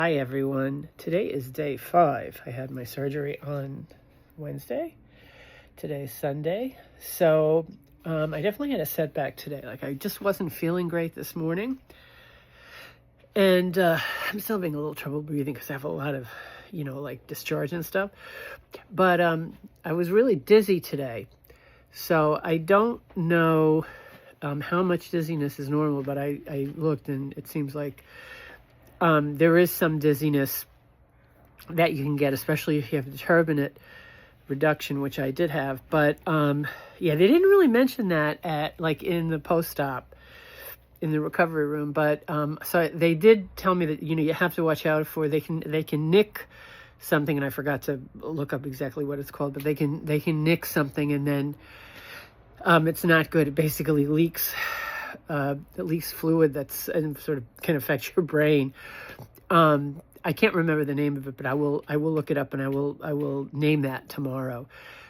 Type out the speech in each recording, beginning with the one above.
Hi everyone. Today is day 5. I had my surgery on Wednesday. Today's Sunday. So I definitely had a setback today. I just wasn't feeling great this morning. And I'm still having a little trouble breathing because I have a lot of, discharge and stuff. But I was really dizzy today. So I don't know how much dizziness is normal, but I looked and it seems like there is some dizziness that you can get, especially if you have the turbinate reduction, which I did have. But they didn't really mention that in the post-op in the recovery room. But so they did tell me that you have to watch out for they can nick something, and I forgot to look up exactly what it's called. But they can nick something, and then it's not good. It basically leaks. It leaks fluid and sort of can affect your brain. I can't remember the name of it, but I will look it up and I will name that tomorrow.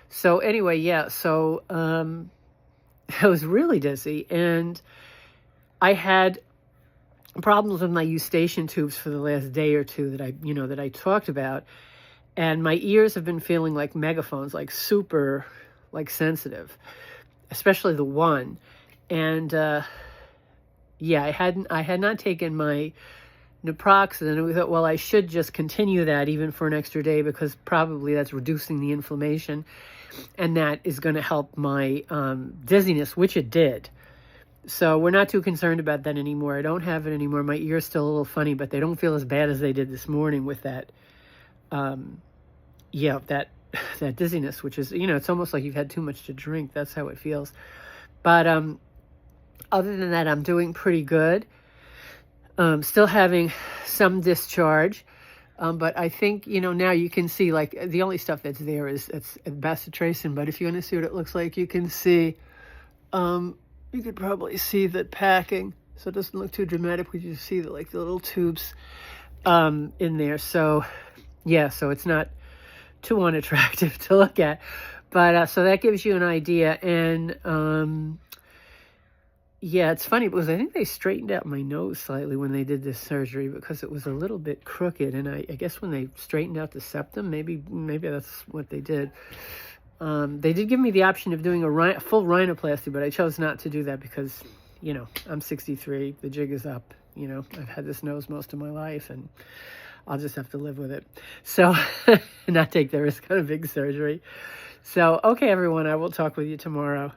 So anyway, so I was really dizzy, and I had problems with my eustachian tubes for the last day or two that I talked about, and my ears have been feeling like megaphones, like super sensitive, especially the one. And I had not taken my naproxen, and we thought, well, I should just continue that even for an extra day because probably that's reducing the inflammation, and that is going to help my dizziness, which it did. So we're not too concerned about that anymore. I don't have it anymore. My ear's still a little funny, but they don't feel as bad as they did this morning with that. That dizziness, which is, it's almost like you've had too much to drink. That's how it feels. But other than that, I'm doing pretty good. Still having some discharge. But I think, now you can see, the only stuff that's there is it's bacitracin. But if you want to see what it looks like, you can see, you could probably see the packing. So it doesn't look too dramatic, but you see the little tubes in there. So, so it's not too unattractive to look at. But so that gives you an idea. And it's funny because I think they straightened out my nose slightly when they did this surgery because it was a little bit crooked. And I guess when they straightened out the septum, maybe that's what they did. They did give me the option of doing a full rhinoplasty, but I chose not to do that because, I'm 63. The jig is up. I've had this nose most of my life, and I'll just have to live with it. So not take the risk on a big surgery. So, okay, everyone, I will talk with you tomorrow.